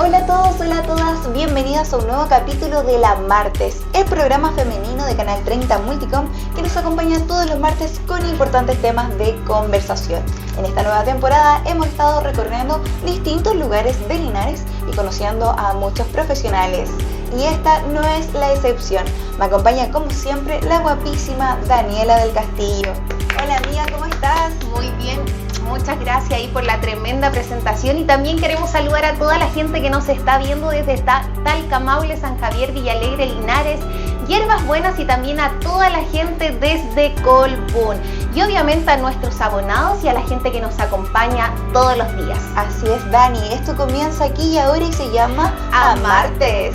Hola a todos, hola a todas, bienvenidas a un nuevo capítulo de La Martes, el programa femenino de Canal 30 Multicom que nos acompaña todos los martes con importantes temas de conversación. En esta nueva temporada hemos estado recorriendo distintos lugares de Linares y conociendo a muchos profesionales. Y esta no es la excepción. Me acompaña como siempre la guapísima Daniela del Castillo. Hola amiga, ¿cómo estás? Muy bien. Muchas gracias ahí por la tremenda presentación y también queremos saludar a toda la gente que nos está viendo desde Talca, Maule, San Javier, Villalegre, Linares, Hierbas Buenas y también a toda la gente desde Colbún y obviamente a nuestros abonados y a la gente que nos acompaña todos los días. Así es, Dani, esto comienza aquí y ahora y se llama A Martes.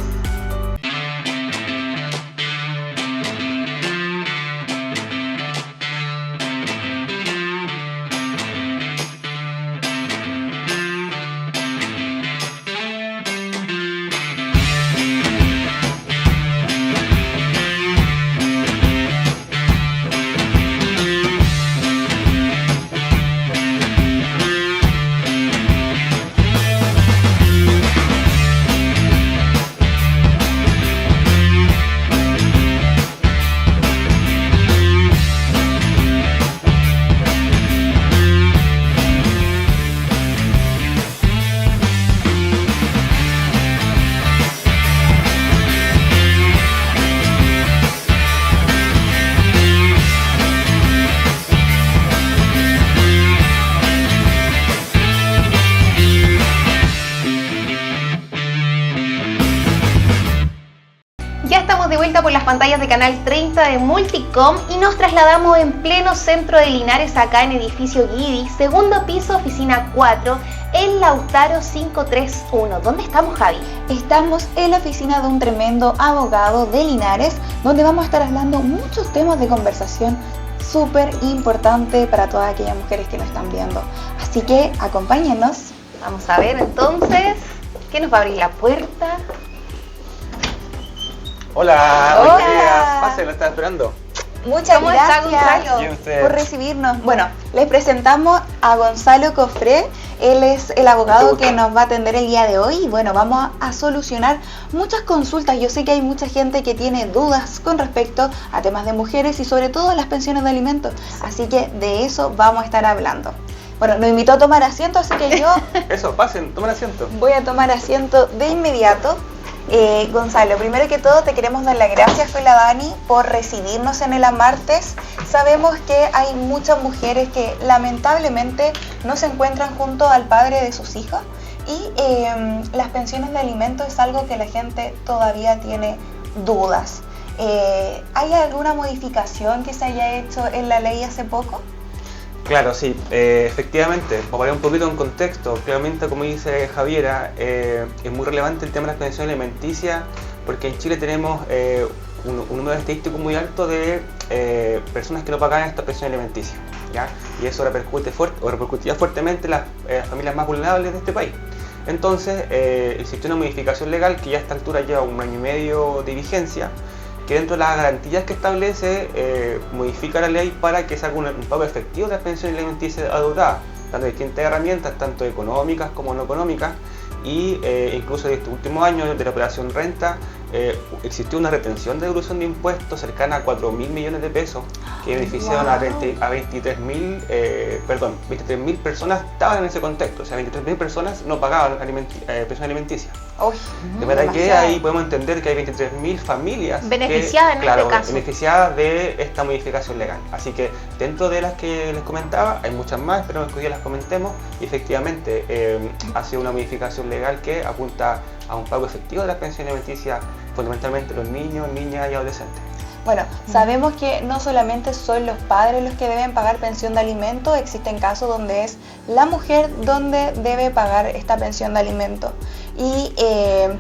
Por las pantallas de Canal 30 de Multicom y nos trasladamos en pleno centro de Linares, acá en edificio Guidi, segundo piso, oficina 4, en Lautaro 531. ¿Dónde estamos, Javi? Estamos en la oficina de un tremendo abogado de Linares, donde vamos a estar hablando muchos temas de conversación súper importante para todas aquellas mujeres que nos están viendo. Así que acompáñenos. Vamos a ver entonces, ¿qué nos va a abrir la puerta? Hola, buenos días. Pase, lo estaba esperando. Muchas gracias por recibirnos. Bueno, les presentamos a Gonzalo Cofré. Él es el abogado que nos va a atender el día de hoy y bueno, vamos a solucionar muchas consultas. Yo sé que hay mucha gente que tiene dudas con respecto a temas de mujeres y sobre todo a las pensiones de alimentos. Así que de eso vamos a estar hablando. Bueno, nos invitó a tomar asiento, así que yo... Eso, pasen, tomen asiento. Voy a tomar asiento de inmediato. Gonzalo, primero que todo te queremos dar las gracias con la Dani por recibirnos en el A Martes. Sabemos que hay muchas mujeres que lamentablemente no se encuentran junto al padre de sus hijos y las pensiones de alimentos es algo que la gente todavía tiene dudas. ¿Hay alguna modificación que se haya hecho en la ley hace poco? Claro, sí, efectivamente, para poner un poquito en contexto, claramente como dice Javiera, es muy relevante el tema de las pensiones alimenticias porque en Chile tenemos un número estadístico muy alto de personas que no pagan esta pensión alimenticia, ¿ya? Y eso repercutía fuertemente en las familias más vulnerables de este país. Entonces, existió una modificación legal que ya a esta altura lleva 1 año y medio de vigencia, que dentro de las garantías que establece modifica la ley para que se haga un pago efectivo de las pensiones alimenticias adeudadas, tanto de distintas herramientas, tanto económicas como no económicas, y incluso en este último año de la operación Renta existió una retención de devolución de impuestos cercana a 4.000 millones de pesos que beneficiaron a 23.000 personas estaban en ese contexto, o sea, 23.000 personas no pagaban pensión alimenticia. De manera que ahí podemos entender que hay 23.000 familias beneficiadas beneficiadas de esta modificación legal. Así que dentro de las que les comentaba, hay muchas más, esperemos que hoy día las comentemos y efectivamente ha sido una modificación legal que apunta a un pago efectivo de las pensiones alimenticias, fundamentalmente los niños, niñas y adolescentes. Bueno, sabemos que no solamente son los padres los que deben pagar pensión de alimentos, existen casos donde es la mujer donde debe pagar esta pensión de alimentos.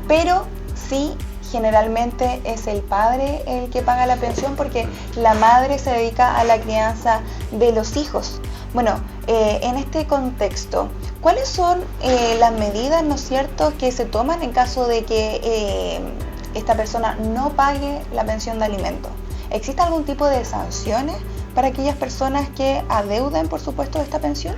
Pero sí, generalmente es el padre el que paga la pensión porque la madre se dedica a la crianza de los hijos. Bueno, en este contexto, ¿cuáles son las medidas, ¿no es cierto?, que se toman en caso de que esta persona no pague la pensión de alimentos? ¿Existe algún tipo de sanciones para aquellas personas que adeuden, por supuesto, esta pensión?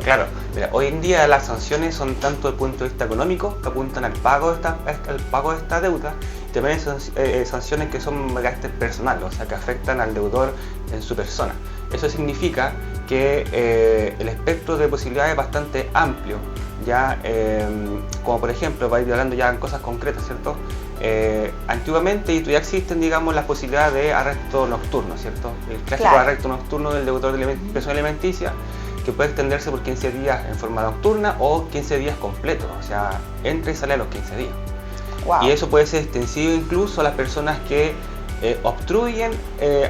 Claro, mira, hoy en día las sanciones son tanto desde el punto de vista económico, que apuntan al pago de esta deuda, y también hay sanciones que son de carácter personal, o sea, que afectan al deudor en su persona. Eso significa que el espectro de posibilidades es bastante amplio, ya, como por ejemplo, para ir hablando ya en cosas concretas, ¿cierto? Antiguamente, y todavía existen, digamos, las posibilidades de arresto nocturno, ¿cierto? El clásico arresto nocturno del deudor de pensión alimenticia, que puede extenderse por 15 días en forma nocturna o 15 días completos, o sea, entra y sale a los 15 días. Wow. Y eso puede ser extensivo incluso a las personas que obstruyen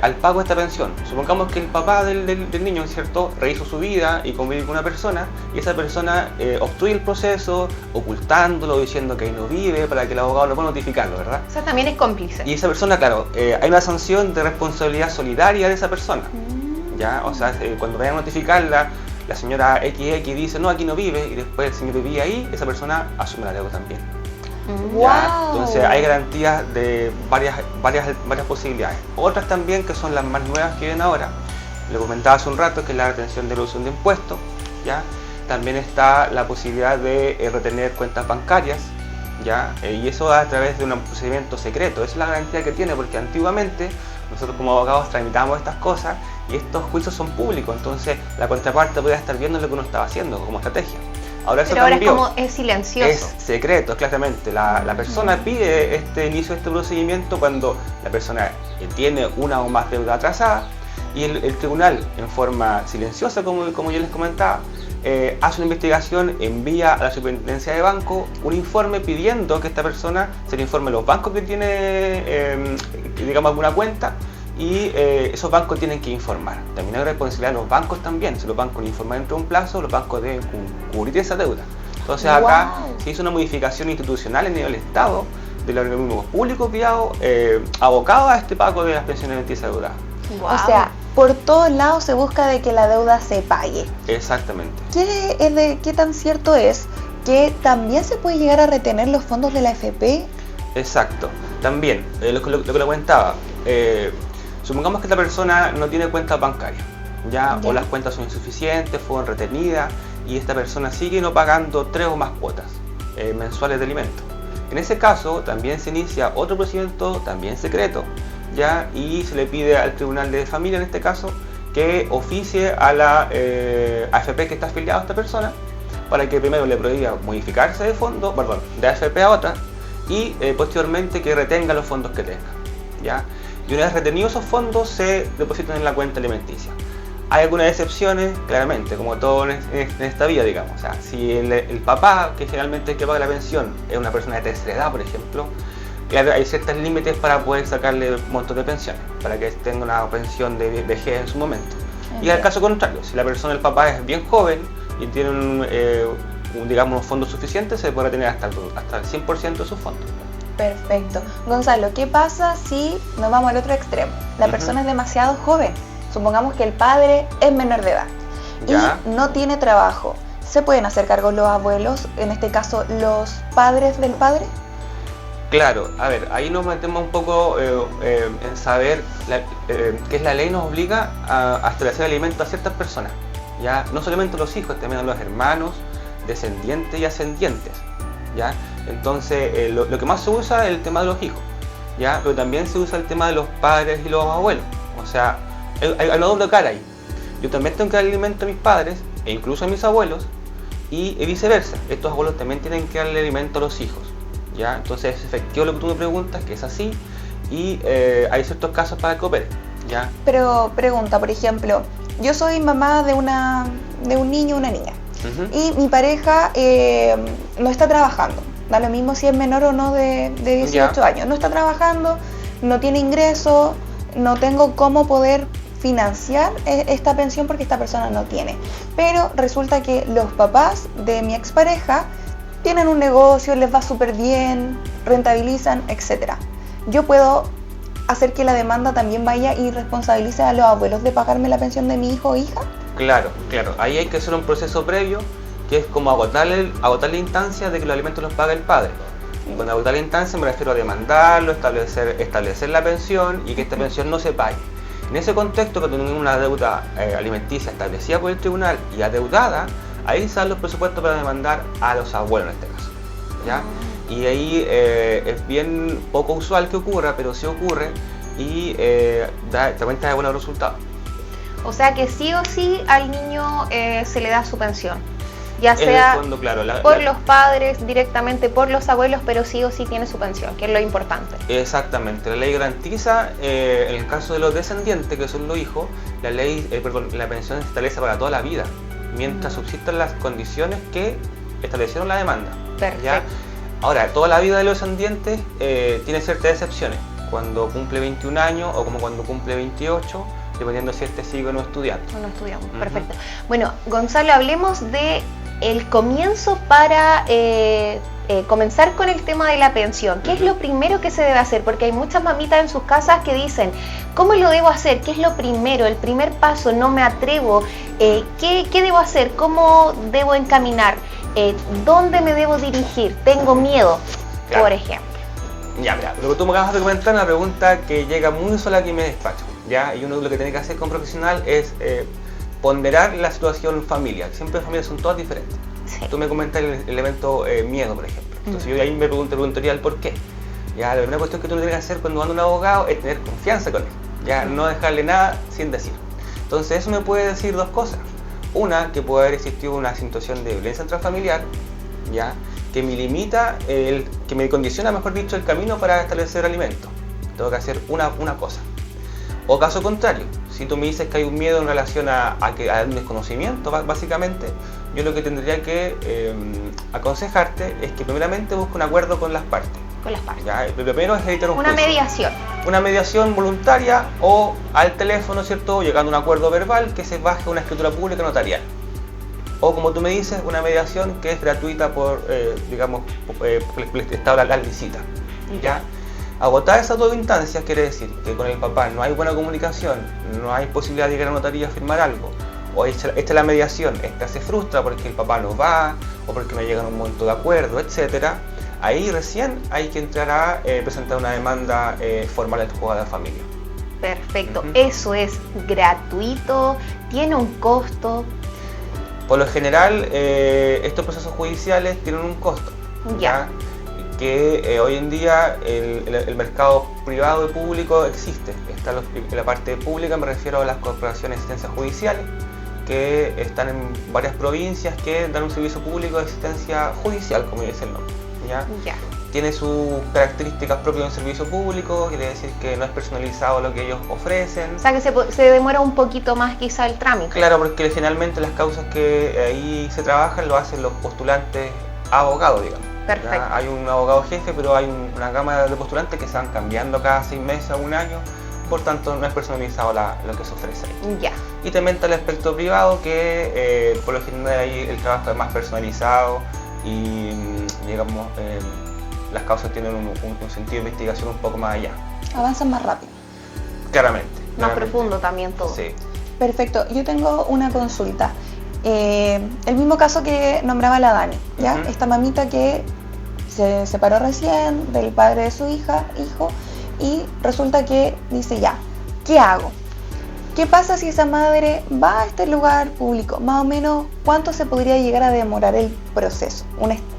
al pago de esta pensión. Supongamos que el papá del niño, ¿cierto?, rehizo su vida y convive con una persona, y esa persona obstruye el proceso, ocultándolo, diciendo que ahí no vive, para que el abogado no pueda notificarlo, ¿verdad? O sea, también es cómplice. Y esa persona, claro, hay una sanción de responsabilidad solidaria de esa persona. ¿Ya? O sea, cuando vayan a notificarla, la señora XX dice, no, aquí no vive, y después el señor vivía ahí, esa persona asume la deuda también. Wow. ¿Ya? Entonces hay garantías de varias posibilidades. Otras también, que son las más nuevas que vienen ahora, lo comentaba hace un rato, que es la retención de devolución de impuestos, ¿ya? También está la posibilidad de retener cuentas bancarias, ¿ya? Y eso a través de un procedimiento secreto. Esa es la garantía que tiene, porque antiguamente nosotros como abogados tramitamos estas cosas y estos juicios son públicos, entonces la contraparte podía estar viendo lo que uno estaba haciendo como estrategia. Ahora eso cambió. Ahora es silencioso. Es secreto, claramente. La persona pide este inicio de este procedimiento cuando la persona tiene una o más deuda atrasada, y el tribunal, en forma silenciosa, como yo les comentaba, hace una investigación, envía a la superintendencia de banco un informe pidiendo que esta persona se le informe a los bancos que tiene, digamos, alguna cuenta, y esos bancos tienen que informar. También hay responsabilidad de los bancos también. Si los bancos no informan dentro de un plazo, los bancos deben cubrir esa deuda. Entonces acá se hizo una modificación institucional en nivel Estado del organismo público privado abocado a este pago de las pensiones alimenticias deudadas. Wow. O sea, por todos lados se busca de que la deuda se pague. Exactamente. ¿Qué tan cierto es que también se puede llegar a retener los fondos de la AFP? Exacto. También, lo que lo comentaba, supongamos que la persona no tiene cuenta bancaria, ¿ya? O las cuentas son insuficientes, fueron retenidas, y esta persona sigue no pagando 3 o más cuotas mensuales de alimentos. En ese caso también se inicia otro procedimiento, también secreto, ¿ya? Y se le pide al tribunal de familia, en este caso, que oficie a la AFP que está afiliada a esta persona, para que primero le prohíba modificarse de fondo, perdón, de AFP a otra, y posteriormente que retenga los fondos que tenga, ¿ya? Y una vez retenidos esos fondos, se depositan en la cuenta alimenticia. Hay algunas excepciones, claramente, como todo en esta vida, digamos. O sea, si el papá, que generalmente es el que paga la pensión, es una persona de tercera edad, por ejemplo, claro, hay ciertos límites para poder sacarle montos de pensiones, para que tenga una pensión de vejez en su momento. Okay. Y al caso contrario, si la persona, el papá, es bien joven y tiene digamos, unos fondos suficientes, se puede retener hasta el 100% de sus fondos. Perfecto. Gonzalo, ¿qué pasa si nos vamos al otro extremo? La persona es demasiado joven. Supongamos que el padre es menor de edad y no tiene trabajo. ¿Se pueden hacer cargo los abuelos, en este caso los padres del padre? Claro, a ver, ahí nos metemos un poco en saber que la ley nos obliga a establecer alimentos a ciertas personas, ¿ya? No solamente a los hijos, también a los hermanos, descendientes y ascendientes, ¿ya? Entonces, lo que más se usa es el tema de los hijos, ¿ya? Pero también se usa el tema de los padres y los abuelos. O sea, hay una doble cara ahí. Yo también tengo que dar alimento a mis padres e incluso a mis abuelos, y viceversa. Estos abuelos también tienen que darle alimento a los hijos, ¿ya? Entonces es efectivo lo que tú me preguntas, que es así, y hay ciertos casos para que opere, ¿ya? Pero pregunta, por ejemplo, yo soy mamá de un niño o una niña, y mi pareja no está trabajando. Da lo mismo si es menor o no de 18 años. No está trabajando, no tiene ingreso, no tengo cómo poder financiar esta pensión porque esta persona no tiene. Pero resulta que los papás de mi expareja tienen un negocio, les va súper bien, rentabilizan, etc. Yo puedo hacer que la demanda también vaya y responsabilice a los abuelos de pagarme la pensión de mi hijo o hija. Claro. Ahí hay que hacer un proceso previo, que es como agotar la instancia de que los alimentos los paga el padre. Y cuando agotar la instancia me refiero a demandarlo, establecer la pensión y que esta pensión no se pague. En ese contexto, que tenemos una deuda alimenticia establecida por el tribunal y adeudada, ahí salen los presupuestos para demandar a los abuelos en este caso, ¿ya? Y ahí es bien poco usual que ocurra, pero sí ocurre y también trae buenos resultados. O sea que sí o sí al niño se le da su pensión, ya sea fondo, claro, por los padres, directamente por los abuelos, pero sí o sí tiene su pensión, que es lo importante. Exactamente, la ley garantiza, en el caso de los descendientes, que son los hijos, la pensión se establece para toda la vida, mientras subsistan las condiciones que establecieron la demanda. Perfecto. ¿Ya? Ahora, toda la vida de los descendientes tiene ciertas excepciones, cuando cumple 21 años o como cuando cumple 28, dependiendo si sigue o no estudiando. O no estudiamos, perfecto. Bueno, Gonzalo, hablemos de el comienzo para comenzar con el tema de la pensión. ¿Qué es lo primero que se debe hacer? Porque hay muchas mamitas en sus casas que dicen, ¿cómo lo debo hacer? ¿Qué es lo primero? El primer paso, no me atrevo. ¿Qué debo hacer? ¿Cómo debo encaminar? ¿Dónde me debo dirigir? Tengo miedo, claro, por ejemplo. Ya, mira, lo que tú me acabas de comentar es una pregunta que llega muy sola aquí en mi despacho, ¿ya? Y uno lo que tiene que hacer como profesional es ponderar la situación familiar. Siempre las familias son todas diferentes. Sí. Tú me comentas el elemento miedo, por ejemplo. Entonces yo ahí me preguntaría el por qué. Ya, la primera cuestión que tú tienes que hacer cuando anda un abogado es tener confianza con él. Ya, no dejarle nada sin decir. Entonces eso me puede decir dos cosas. Una, que puede haber existido una situación de violencia intrafamiliar, ya, que me limita, que me condiciona, mejor dicho, el camino para establecer alimentos. Tengo que hacer una cosa. O caso contrario, si tú me dices que hay un miedo en relación a un desconocimiento, básicamente, yo lo que tendría que aconsejarte es que primeramente busque un acuerdo con las partes. Con las partes. Ya, lo primero es evitar un juicio. Mediación. Una mediación voluntaria o al teléfono, ¿cierto? Llegando a un acuerdo verbal que se baje una escritura pública notarial. O como tú me dices, una mediación que es gratuita por, digamos, el Estado la licita. ¿Ya? Agotar esas dos instancias quiere decir que con el papá no hay buena comunicación, no hay posibilidad de llegar a la notaría a firmar algo, o esta es la mediación, esta se frustra porque el papá no va, o porque no llegan a un momento de acuerdo, etcétera. Ahí recién hay que entrar a presentar una demanda formal al juzgado de la familia. Perfecto, eso es gratuito, tiene un costo. Por lo general, estos procesos judiciales tienen un costo. ¿Ya? Que hoy en día el mercado privado y público existe. Está en la parte pública, me refiero a las corporaciones de asistencia judiciales, que están en varias provincias que dan un servicio público de asistencia judicial, como dice el nombre. ¿Ya? Tiene sus características propias de un servicio público, quiere decir que no es personalizado lo que ellos ofrecen. O sea que se demora un poquito más quizá el trámite. Claro, porque generalmente las causas que ahí se trabajan lo hacen los postulantes abogados, digamos. Perfecto. ¿Ya? Hay un abogado jefe, pero hay una gama de postulantes que se van cambiando cada 6 meses a un año, por tanto no es personalizado lo que se ofrece ahí. Ya. Y también está el aspecto privado, que por lo general ahí el trabajo es más personalizado y digamos las causas tienen un sentido de investigación un poco más allá. Avanzan más rápido. Claramente. Más profundo también todo. Sí. Perfecto, yo tengo una consulta. El mismo caso que nombraba la Dani, ¿ya? Esta mamita que se separó recién del padre de su hijo, y resulta que dice, ya, ¿qué hago? ¿Qué pasa si esa madre va a este lugar público? Más o menos, ¿cuánto se podría llegar a demorar el proceso?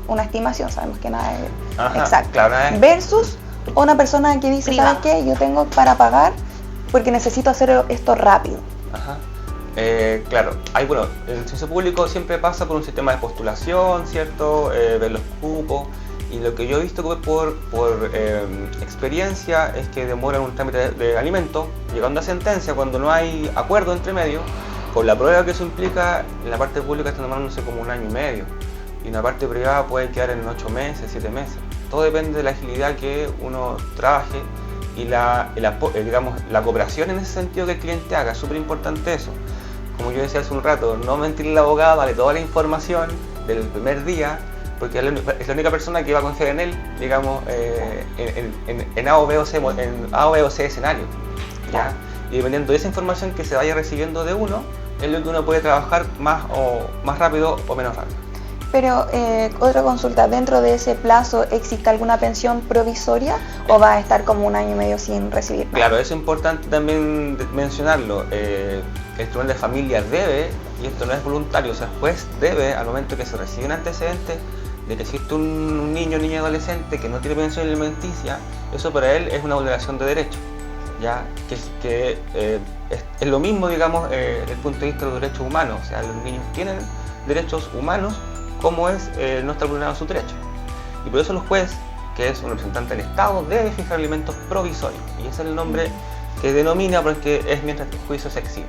Una estimación, sabemos que nada es exacto. Claro, versus una persona que dice, ¿sabes qué? Yo tengo para pagar porque necesito hacer esto rápido. Claro, el servicio público siempre pasa por un sistema de postulación, ¿cierto? Ver los cupos, y lo que yo he visto por experiencia es que demoran un trámite de alimentos, llegando a sentencia cuando no hay acuerdo entre medio, con la prueba que eso implica. En la parte pública está demorándose como 1 año y medio, y en la parte privada puede quedar en 8 meses, 7 meses. Todo depende de la agilidad que uno trabaje y digamos, la cooperación en ese sentido que el cliente haga. Es súper importante eso. Como yo decía hace un rato, no mentirle al abogado, darle toda la información del primer día, porque es la única persona que va a confiar en él, digamos, en A o B o C escenario. ¿Ya? Y dependiendo de esa información que se vaya recibiendo de uno, es lo que uno puede trabajar más rápido o menos rápido. Pero otra consulta, ¿dentro de ese plazo existe alguna pensión provisoria o va a estar como 1 año y medio sin recibir nada? Claro, eso es importante también mencionarlo. el tribunal de familia debe, y esto no es voluntario, o sea, el juez debe, al momento que se recibe un antecedente de que existe un niño o niña adolescente que no tiene pensión alimenticia, eso para él es una vulneración de derechos, ya que es lo mismo, digamos, desde el punto de vista de los derechos humanos, o sea, los niños tienen derechos humanos como es no estar vulnerando sus derechos. Y por eso el juez, que es un representante del Estado, debe fijar alimentos provisorios, y ese es el nombre que denomina porque es mientras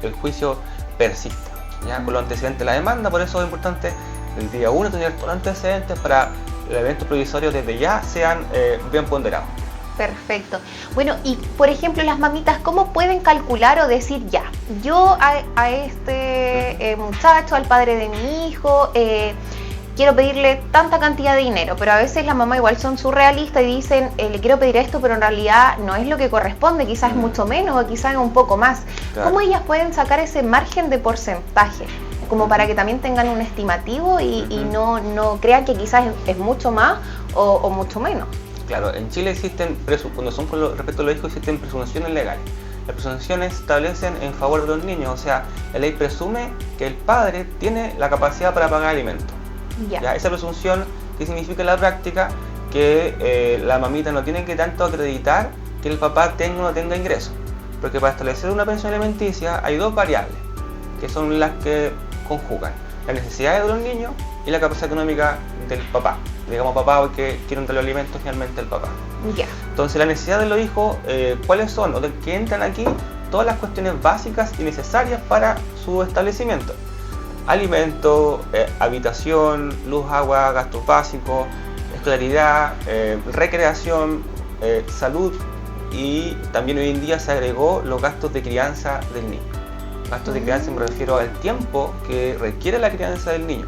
el juicio persiste, ¿ya? Con los antecedentes de la demanda. Por eso es importante el día 1 tener todos los antecedentes para que los elementos provisorios desde ya sean bien ponderados. Perfecto. Bueno, y por ejemplo, las mamitas, ¿cómo pueden calcular o decir ya? Yo a este muchacho, al padre de mi hijo, quiero pedirle tanta cantidad de dinero, pero a veces las mamás igual son surrealistas y dicen, le quiero pedir esto, pero en realidad no es lo que corresponde, quizás es mucho menos o quizás es un poco más. Claro. ¿Cómo ellas pueden sacar ese margen de porcentaje? Como para que también tengan un estimativo y no crean que quizás es mucho más o mucho menos. Claro, en Chile existen, cuando son respecto a los hijos, existen presunciones legales. Las presunciones establecen en favor de los niños, o sea, la ley presume que el padre tiene la capacidad para pagar alimentos. ¿Ya? Esa presunción, ¿qué significa en la práctica? Que la mamita no tiene que tanto acreditar que el papá tenga o no tenga ingresos. Porque para establecer una pensión alimenticia hay dos variables, que son las que conjugan: las necesidades de los niños y la capacidad económica del papá. Digamos papá porque quieren darle alimentos finalmente al papá. Entonces la necesidad de los hijos, ¿cuáles son? O de que entran aquí todas las cuestiones básicas y necesarias para su establecimiento: alimento, habitación, luz, agua, gastos básicos, escolaridad, recreación, salud, y también hoy en día se agregó los gastos de crianza del niño. Gastos de crianza me refiero al tiempo que requiere la crianza del niño,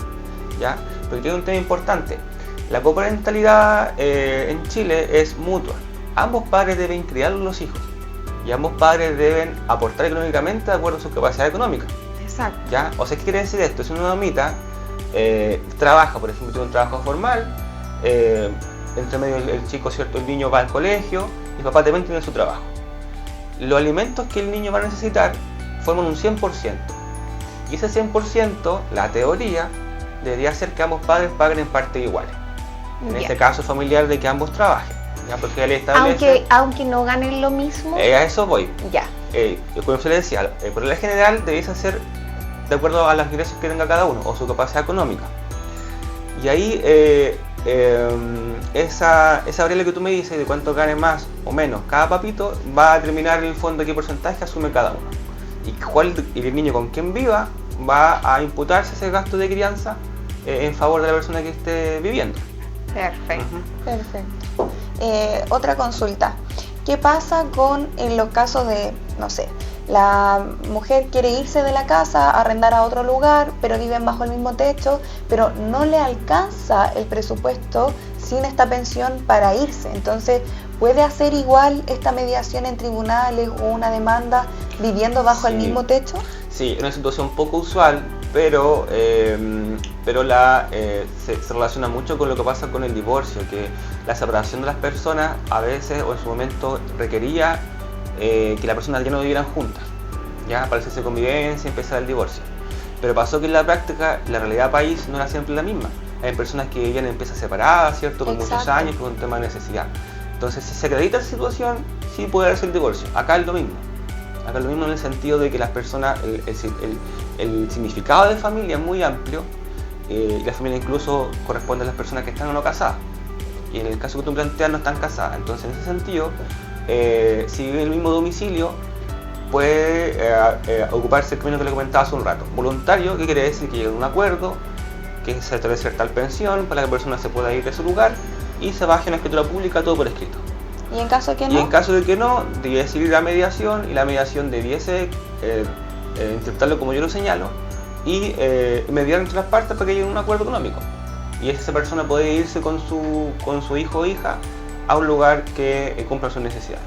¿ya? Porque tiene un tema importante. La coparentalidad en Chile es mutua. Ambos padres deben criar a los hijos y ambos padres deben aportar económicamente de acuerdo a su capacidad económica. Exacto. ¿Ya? O sea, ¿qué quiere decir esto? Si una mamita trabaja, por ejemplo, tiene un trabajo formal, entre medio el chico, ¿cierto? El niño va al colegio y el papá también tiene su trabajo. Los alimentos que el niño va a necesitar forman un 100%. Y ese 100%, la teoría, debería ser que ambos padres paguen en partes iguales. En este caso familiar de que ambos trabajen. ¿Ya? Porque él establece, aunque no ganen lo mismo. A eso voy. Ya. Como se le decía, por la general debiese ser de acuerdo a los ingresos que tenga cada uno o su capacidad económica. Y ahí esa variable que tú me dices de cuánto gane más o menos cada papito va a determinar en el fondo qué porcentaje asume cada uno. Y el niño con quien viva va a imputarse ese gasto de crianza en favor de la persona que esté viviendo. Perfecto. Perfecto. Otra consulta. ¿Qué pasa en los casos de, no sé, la mujer quiere irse de la casa, arrendar a otro lugar, pero viven bajo el mismo techo, pero no le alcanza el presupuesto sin esta pensión para irse? Entonces, ¿puede hacer igual esta mediación en tribunales o una demanda viviendo bajo el mismo techo? Sí, es una situación poco usual, pero se relaciona mucho con lo que pasa con el divorcio, que la separación de las personas a veces o en su momento requería que las personas ya no vivieran juntas, ya para hacerse convivencia y empezar el divorcio. Pero pasó que en la práctica la realidad país no era siempre la misma. Hay personas que vivían en piezas separadas, ¿cierto? Con muchos años, con un tema de necesidad. Entonces, si se acredita la situación, sí puede darse el divorcio. Acá es lo mismo. Acá es lo mismo en el sentido de que las personas, el significado de familia es muy amplio, y la familia incluso corresponde a las personas que están o no casadas. Y en el caso que tú planteas no están casadas. Entonces, en ese sentido, si viven en el mismo domicilio, puede ocuparse el camino que le comentaba hace un rato. Voluntario, ¿qué quiere decir? Que lleguen a un acuerdo, que se establece tal pensión para que la persona se pueda ir de su lugar y se baje una escritura pública, todo por escrito. ¿Y en caso de que no? Y en caso de que no, debiese ir la mediación, y la mediación debiese interpretarlo como yo lo señalo y mediar entre las partes para que lleguen a un acuerdo económico. Y esa persona puede irse con su hijo o hija a un lugar que cumpla sus necesidades.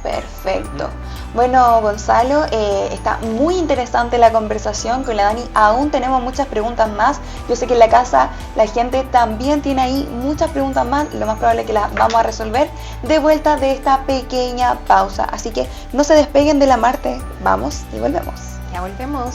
Perfecto. Bueno, Gonzalo, está muy interesante la conversación con la Dani. Aún tenemos muchas preguntas más. Yo sé que en la casa la gente también tiene ahí muchas preguntas más. Lo más probable es que las vamos a resolver de vuelta de esta pequeña pausa. Así que no se despeguen de la Marte. Vamos y volvemos. Ya volvemos.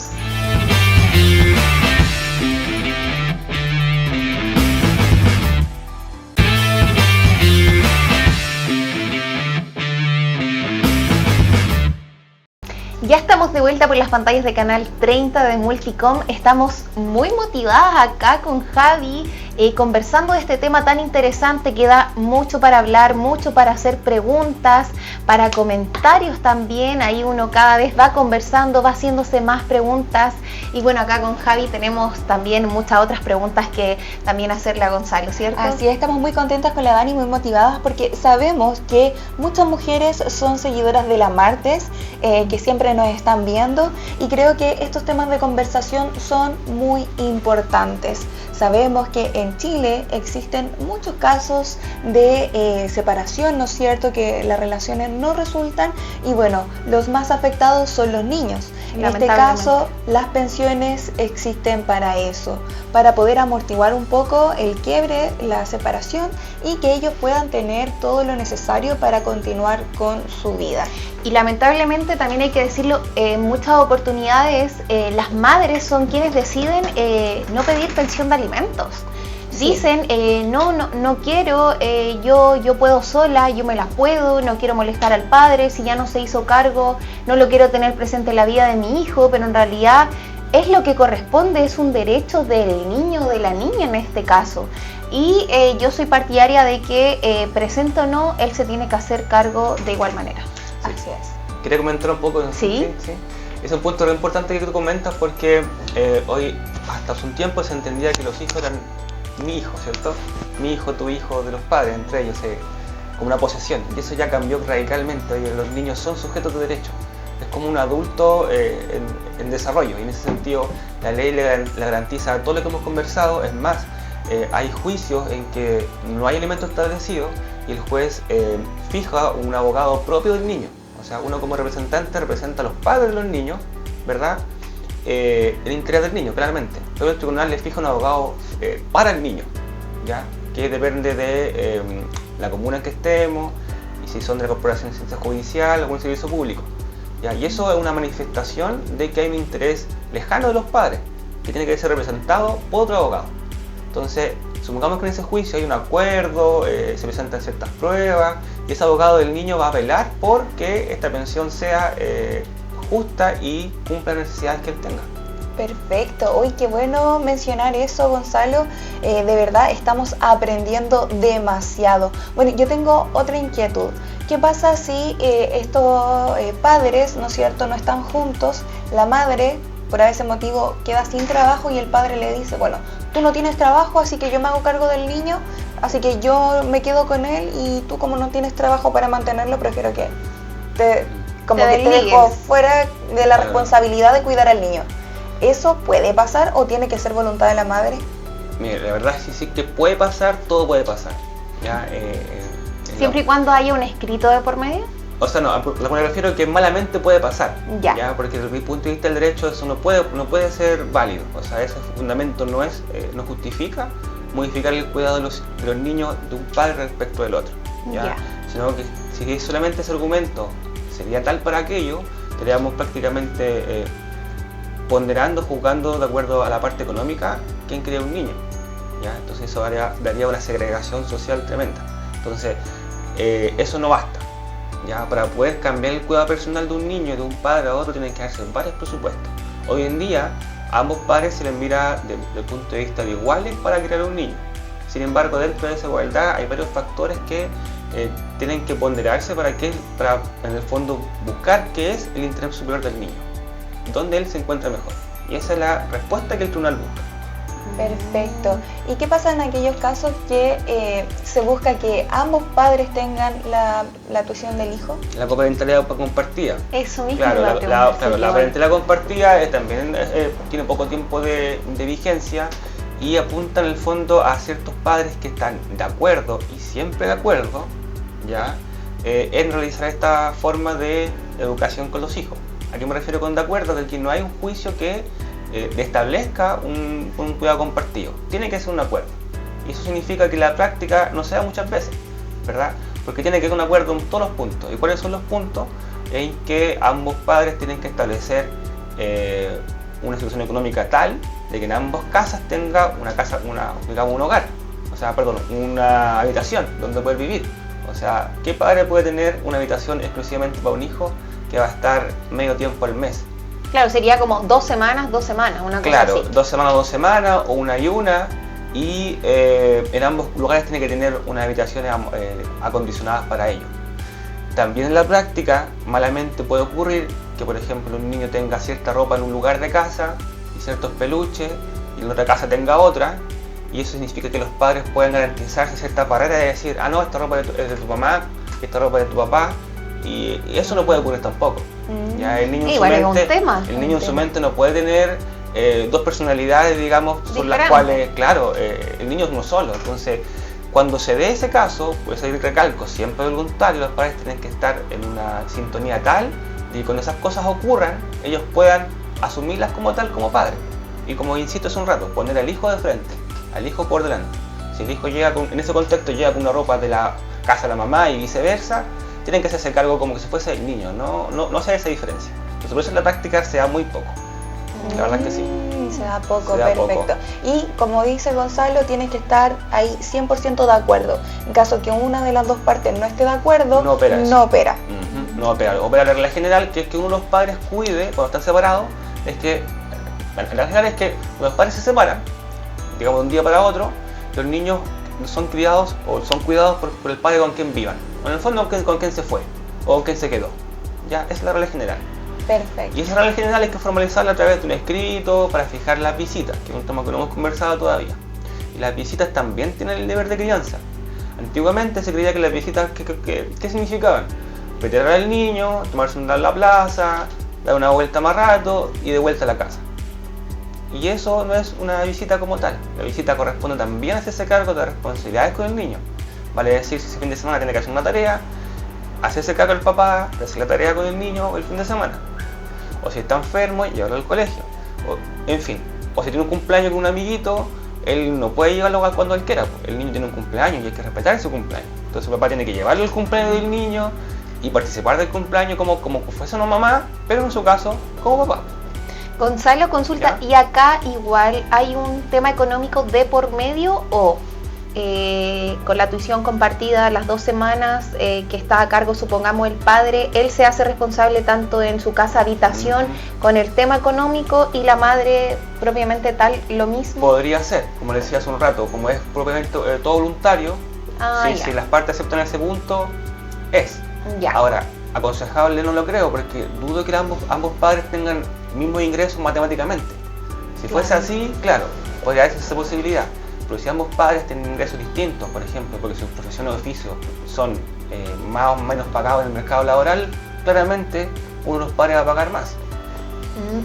Ya estamos de vuelta por las pantallas de Canal 30 de Multicom. Estamos muy motivadas acá con Javi, conversando de este tema tan interesante que da mucho para hablar, mucho para hacer preguntas, para comentarios también. Ahí uno cada vez va conversando, va haciéndose más preguntas. Y bueno, acá con Javi tenemos también muchas otras preguntas que también hacerle a Gonzalo, ¿cierto? Así es, estamos muy contentas con la Dani, muy motivadas porque sabemos que muchas mujeres son seguidoras de la Martes, que siempre nos están viendo, y creo que estos temas de conversación son muy importantes. Sabemos que en Chile existen muchos casos de separación, ¿no es cierto?, que las relaciones no resultan, y bueno, los más afectados son los niños. En este caso, las pensiones existen para eso, para poder amortiguar un poco el quiebre, la separación, y que ellos puedan tener todo lo necesario para continuar con su vida. Y lamentablemente también hay que decirlo, en muchas oportunidades las madres son quienes deciden no pedir pensión de alimentos. Sí. Dicen, no quiero, yo puedo sola, yo me la puedo, no quiero molestar al padre, si ya no se hizo cargo, no lo quiero tener presente en la vida de mi hijo, pero en realidad es lo que corresponde, es un derecho del niño o de la niña en este caso. Y yo soy partidaria de que, presente o no, él se tiene que hacer cargo de igual manera. Sí. Así es. Quería comentar un poco. Sí. Es un punto muy importante que tú comentas porque hoy, hasta hace un tiempo, se entendía que los hijos eran mi hijo, ¿cierto? Mi hijo, tu hijo, de los padres, entre ellos, como una posesión. Y eso ya cambió radicalmente. Hoy los niños son sujetos de derecho. Es como un adulto en desarrollo. Y en ese sentido, la ley le garantiza todo lo que hemos conversado. Es más, hay juicios en que no hay elementos establecidos y el juez fija un abogado propio del niño. O sea, uno como representante representa a los padres de los niños, ¿verdad? El interés del niño, claramente. Pero el tribunal le fija un abogado para el niño, ¿ya? Que depende de la comuna en que estemos, y si son de la Corporación de Ciencia Judicial o algún servicio público, ¿ya? Y eso es una manifestación de que hay un interés lejano de los padres, que tiene que ser representado por otro abogado. Entonces, supongamos que en ese juicio hay un acuerdo, se presentan ciertas pruebas, y ese abogado del niño va a velar por que esta pensión sea justa y cumpla las necesidades que él tenga. Perfecto, uy, qué bueno mencionar eso, Gonzalo. De verdad estamos aprendiendo demasiado. Bueno, yo tengo otra inquietud. ¿Qué pasa si estos padres, ¿no es cierto?, no están juntos? La madre, por ese motivo, queda sin trabajo y el padre le dice, bueno, tú no tienes trabajo, así que yo me hago cargo del niño, así que yo me quedo con él, y tú, como no tienes trabajo para mantenerlo, prefiero que te dejo fuera de la responsabilidad de cuidar al niño. ¿Eso puede pasar o tiene que ser voluntad de la madre? Mira, la verdad es que puede pasar, todo puede pasar. ¿Ya? Siempre y cuando haya un escrito de por medio. O sea, no, a lo que me refiero es que malamente puede pasar. Ya. Porque desde mi punto de vista del derecho eso no puede ser válido. O sea, ese fundamento no justifica modificar el cuidado de los niños de un padre respecto del otro. ¿Ya? Sino que si solamente ese argumento sería tal para aquello, estaríamos prácticamente ponderando, juzgando de acuerdo a la parte económica quién cría un niño, ¿ya? Entonces eso daría una segregación social tremenda. Entonces eso no basta, ¿ya? Para poder cambiar el cuidado personal de un niño de un padre a otro tienen que hacer varios presupuestos. Hoy en día a ambos padres se les mira desde el punto de vista de iguales para criar un niño. Sin embargo, dentro de esa igualdad hay varios factores que tienen que ponderarse para en el fondo buscar qué es el interés superior del niño, donde él se encuentra mejor. Y esa es la respuesta que el tribunal busca. Perfecto. ¿Y qué pasa en aquellos casos que se busca que ambos padres tengan la tuición del hijo? La coparentalidad compartida. Eso mismo. Claro, la parentalidad compartida también tiene poco tiempo de vigencia y apunta en el fondo a ciertos padres que están de acuerdo y siempre de acuerdo, ¿ya? En realizar esta forma de educación con los hijos. ¿A qué me refiero con de acuerdo? De que no hay un juicio que establezca un cuidado compartido. Tiene que ser un acuerdo. Y eso significa que la práctica no se da muchas veces, ¿verdad? Porque tiene que haber un acuerdo en todos los puntos. ¿Y cuáles son los puntos? En que ambos padres tienen que establecer una situación económica tal de que en ambas casas tenga digamos un hogar, o sea, perdón, una habitación donde poder vivir. O sea, ¿qué padre puede tener una habitación exclusivamente para un hijo que va a estar medio tiempo al mes? Claro, sería como 2 semanas, una cosa claro, así. 2 semanas, o una, y en ambos lugares tiene que tener unas habitaciones acondicionadas para ello. También en la práctica, malamente puede ocurrir que, por ejemplo, un niño tenga cierta ropa en un lugar de casa y ciertos peluches, y en otra casa tenga otra, y eso significa que los padres pueden garantizarse cierta barrera de decir, ah no, esta ropa es de tu mamá, esta ropa es de tu papá, y eso no puede ocurrir tampoco. Ya el niño en su mente no puede tener 2 personalidades, digamos, son las cuales, claro, el niño es uno solo. Entonces, cuando se dé ese caso, pues ahí recalco, siempre voluntario, los padres tienen que estar en una sintonía tal de que cuando esas cosas ocurran, ellos puedan asumirlas como tal, como padres. Y como insisto hace un rato, poner al hijo de frente, al hijo por delante. Si el hijo llega en ese contexto llega con una ropa de la casa de la mamá y viceversa, tienen que hacerse cargo como que si fuese el niño, no hacer esa diferencia. Entonces, por eso en la práctica se da muy poco. La verdad es que sí. Se da poco, perfecto. Y como dice Gonzalo, tienes que estar ahí 100% de acuerdo. En caso que una de las dos partes no esté de acuerdo, no opera. No opera. Opera la regla general, que es que uno de los padres cuide, cuando están separados, es que, la regla general es que cuando los padres se separan, digamos de un día para otro, los niños son criados o son cuidados por el padre con quien vivan. O en el fondo con quien se fue, o con quien se quedó. Ya, esa es la regla general. Perfecto. Y esa regla general hay que formalizarla a través de un escrito para fijar las visitas, que es un tema que no hemos conversado todavía. Y las visitas también tienen el deber de crianza. Antiguamente se creía que las visitas, ¿qué significaban? Retirar al niño, tomarse un día en la plaza, dar una vuelta más rato y de vuelta a la casa. Y eso no es una visita como tal. La visita corresponde también a hacerse cargo de responsabilidades con el niño. Vale decir, si ese fin de semana tiene que hacer una tarea, hacerse cargo el papá de hacer la tarea con el niño el fin de semana. O si está enfermo, llevarlo al colegio. En fin, o si tiene un cumpleaños con un amiguito, él no puede llevarlo cuando él quiera. El niño tiene un cumpleaños y hay que respetar su cumpleaños. Entonces el papá tiene que llevarlo al cumpleaños del niño y participar del cumpleaños como fuese una mamá, pero en su caso, como papá. Gonzalo, consulta, ¿y acá igual hay un tema económico de por medio o con la tuición compartida las 2 semanas que está a cargo, supongamos, el padre, él se hace responsable tanto en su casa habitación con el tema económico y la madre propiamente tal lo mismo? Podría ser, como le decía hace un rato, como es propiamente todo voluntario, si las partes aceptan ese punto, es. Ya. Ahora, aconsejable no lo creo, porque dudo que ambos padres tengan mismos ingresos matemáticamente. Si fuese así, claro, podría haber esa posibilidad. Pero si ambos padres tienen ingresos distintos, por ejemplo, porque sus profesiones de oficio son más o menos pagados en el mercado laboral, claramente uno de los padres va a pagar más.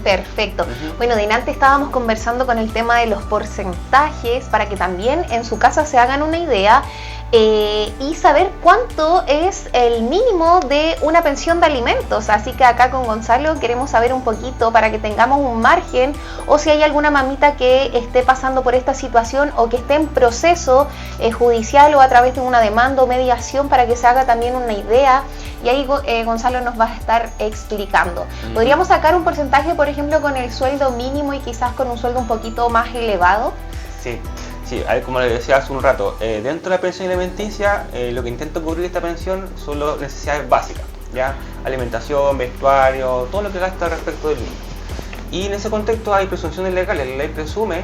Perfecto. Bueno, delante estábamos conversando con el tema de los porcentajes para que también en su casa se hagan una idea y saber cuánto es el mínimo de una pensión de alimentos. Así que acá con Gonzalo queremos saber un poquito para que tengamos un margen, o si hay alguna mamita que esté pasando por esta situación o que esté en proceso judicial o a través de una demanda o mediación, para que se haga también una idea. Y ahí Gonzalo nos va a estar explicando. ¿Podríamos sacar un porcentaje, por ejemplo, con el sueldo mínimo y quizás con un sueldo un poquito más elevado? Sí, como les decía hace un rato, dentro de la pensión alimenticia lo que intenta cubrir esta pensión son las necesidades básicas, ¿ya? Alimentación, vestuario, todo lo que gasta respecto del niño. Y en ese contexto hay presunciones legales. La ley presume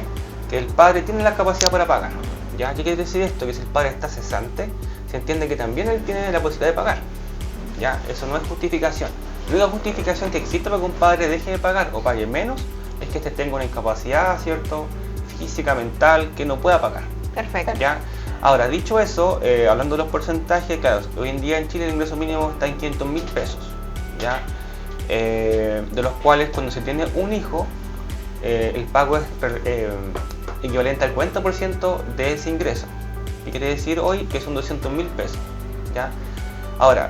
que el padre tiene la capacidad para pagar, ¿ya? ¿Qué quiere decir esto? Que si el padre está cesante, se entiende que también él tiene la posibilidad de pagar, ¿ya? Eso no es justificación. La única justificación que existe para que un padre deje de pagar o pague menos es que tenga una incapacidad, ¿cierto?, física, mental, que no pueda pagar. Perfecto. ¿Ya? Ahora, dicho eso, hablando de los porcentajes, claro, hoy en día en Chile el ingreso mínimo está en 500.000 pesos, ¿ya? De los cuales, cuando se tiene un hijo, el pago es equivalente al 40% de ese ingreso. ¿Qué quiere decir hoy? Que son 200.000 pesos, ¿ya? Ahora,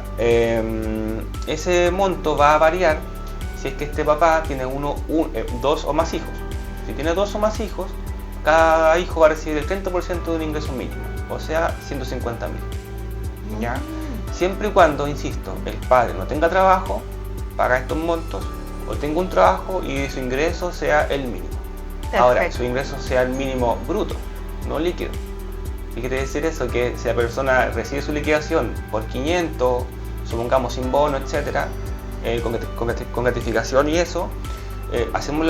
ese monto va a variar si es que este papá tiene 2 o más hijos. Si tiene 2 o más hijos, cada hijo va a recibir el 30% de un ingreso mínimo, o sea, 150.000. ¿Ya? Siempre y cuando, insisto, el padre no tenga trabajo, paga estos montos, o tenga un trabajo y su ingreso sea el mínimo. Perfecto. Ahora, su ingreso sea el mínimo bruto, no líquido. ¿Qué quiere decir eso? Que si la persona recibe su liquidación por 500, supongamos sin bono, etcétera, con gratificación y eso, hacemos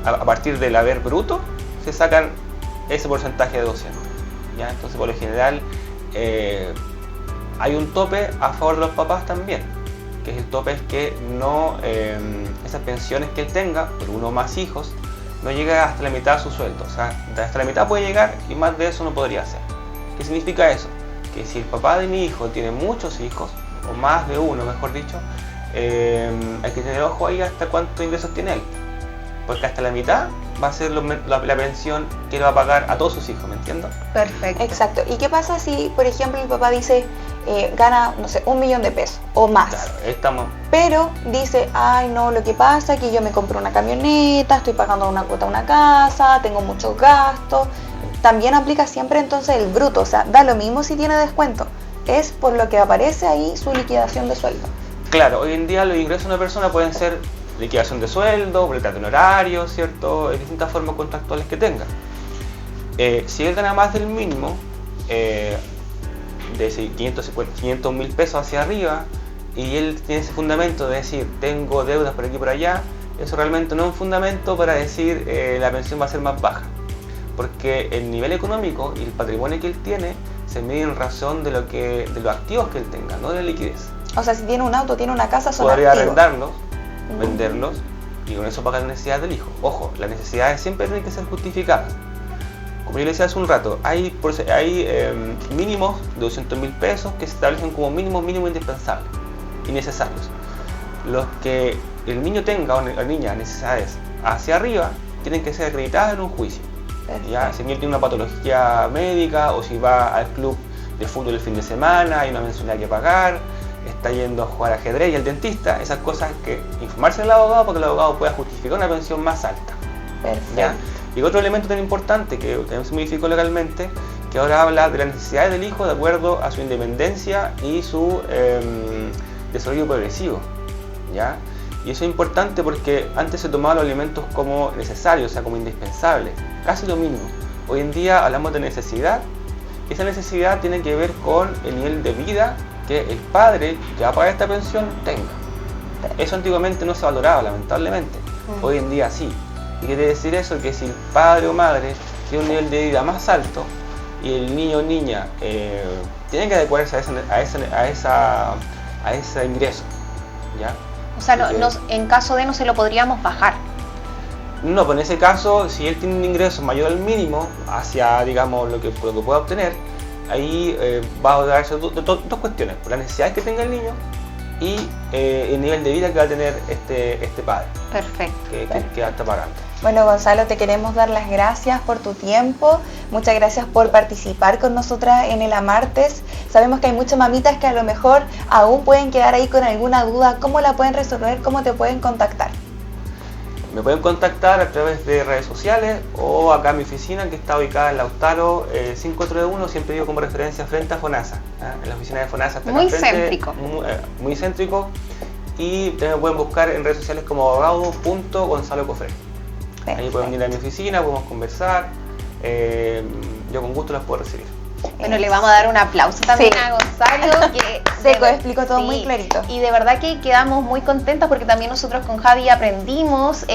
a partir del haber bruto, se sacan ese porcentaje de 200. ¿Ya? Entonces, por lo general, hay un tope a favor de los papás también, que es el tope es que no, esas pensiones que él tenga, por uno o más hijos, no llega hasta la mitad de su sueldo. O sea, hasta la mitad puede llegar y más de eso no podría hacer. ¿Qué significa eso? Que si el papá de mi hijo tiene muchos hijos, o más de uno, mejor dicho, hay que tener ojo ahí hasta cuántos ingresos tiene él. Porque hasta la mitad va a ser la pensión que le va a pagar a todos sus hijos, ¿me entiendes? Perfecto. Exacto. ¿Y qué pasa si, por ejemplo, el papá dice, gana, no sé, 1 millón de pesos o más? Claro, estamos. Pero dice, ay no, lo que pasa es que yo me compré una camioneta, estoy pagando una cuota a una casa, tengo muchos gastos. También aplica siempre entonces el bruto, o sea, da lo mismo si tiene descuento. Es por lo que aparece ahí su liquidación de sueldo. Claro, hoy en día los ingresos de una persona pueden ser liquidación de sueldo, boletas de honorario, ¿cierto? Hay distintas formas contractuales que tenga. Si él gana más del mínimo, de 500.000 pesos hacia arriba, y él tiene ese fundamento de decir, tengo deudas por aquí y por allá, eso realmente no es un fundamento para decir la pensión va a ser más baja. Porque el nivel económico y el patrimonio que él tiene se mide en razón de los activos que él tenga, no de la liquidez. O sea, si tiene un auto, tiene una casa, son Podría activos. arrendarlos, venderlos y con eso pagar las necesidades del hijo. Ojo, las necesidades siempre tienen que ser justificadas. Como yo le decía hace un rato, hay mínimos de 200.000 pesos que se establecen como mínimo indispensables y necesarios. Los que el niño tenga o la niña necesidades hacia arriba tienen que ser acreditadas en un juicio. ¿Ya? Si el niño tiene una patología médica o si va al club de fútbol el fin de semana, hay una mensualidad que pagar, está yendo a jugar ajedrez y al dentista, esas cosas que informarse al abogado para que el abogado pueda justificar una pensión más alta. Perfecto. ¿Ya? Y otro elemento tan importante que también se modificó legalmente, que ahora habla de las necesidades del hijo de acuerdo a su independencia y su desarrollo progresivo. ¿Ya? Y eso es importante porque antes se tomaban los alimentos como necesarios, o sea, como indispensables, casi lo mínimo. Hoy en día hablamos de necesidad, y esa necesidad tiene que ver con el nivel de vida que el padre, ya para esta pensión, tenga. Eso antiguamente no se valoraba, lamentablemente. Hoy en día sí. Y quiere decir eso, que si el padre o madre tiene un nivel de vida más alto y el niño o niña tiene que adecuarse a ese ingreso, ¿ya? O sea, en caso de no se lo podríamos bajar. No, pues en ese caso, si él tiene un ingreso mayor al mínimo, hacia, digamos, lo que pueda obtener, ahí va a darse dos cuestiones, por las necesidades que tenga el niño y el nivel de vida que va a tener este padre. Perfecto. Que está pagando. Bueno, Gonzalo, te queremos dar las gracias por tu tiempo, muchas gracias por participar con nosotras en el Amartes. Sabemos que hay muchas mamitas que a lo mejor aún pueden quedar ahí con alguna duda, ¿cómo la pueden resolver? ¿Cómo te pueden contactar? Me pueden contactar a través de redes sociales o acá en mi oficina, que está ubicada en Lautaro 531, siempre digo como referencia frente a FONASA. En la oficina de FONASA está muy frente, céntrico. Muy céntrico. Y también me pueden buscar en redes sociales como abogado.gonzalocofre. Ahí pueden venir a mi oficina, podemos conversar. Yo con gusto las puedo recibir. Bueno, le vamos a dar un aplauso también Sí. a Gonzalo, que Seco, explicó todo muy clarito. Y de verdad que quedamos muy contentas porque también nosotros con Javi aprendimos,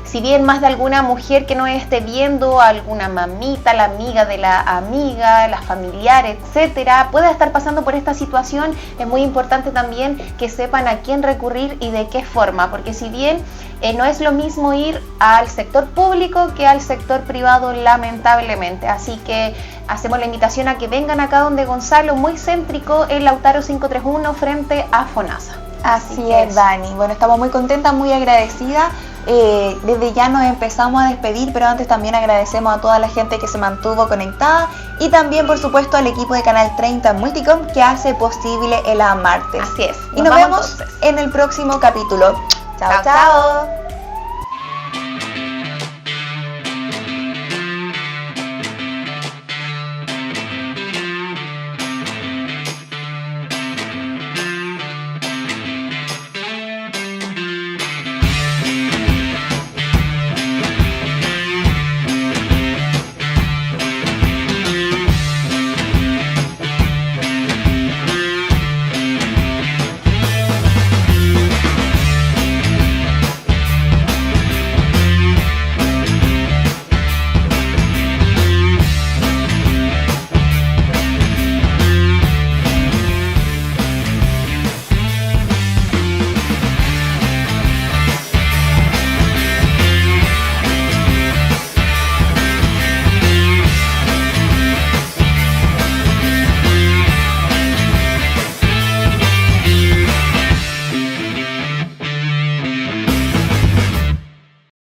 si bien más de alguna mujer que nos esté viendo, alguna mamita, la amiga de la amiga, la familiar, etcétera, pueda estar pasando por esta situación, es muy importante también que sepan a quién recurrir y de qué forma, porque si bien no es lo mismo ir al sector público que al sector privado, lamentablemente. Así que hacemos la invitación a que vengan acá donde Gonzalo, muy céntrico, en Lautaro 531 frente a FONASA. Así es, Dani. Bueno, estamos muy contentas, muy agradecidas. Desde ya nos empezamos a despedir, pero antes también agradecemos a toda la gente que se mantuvo conectada y también, por supuesto, al equipo de Canal 30 Multicom que hace posible el Amartes. Así es. Y nos vemos en el próximo capítulo. Chao, chao.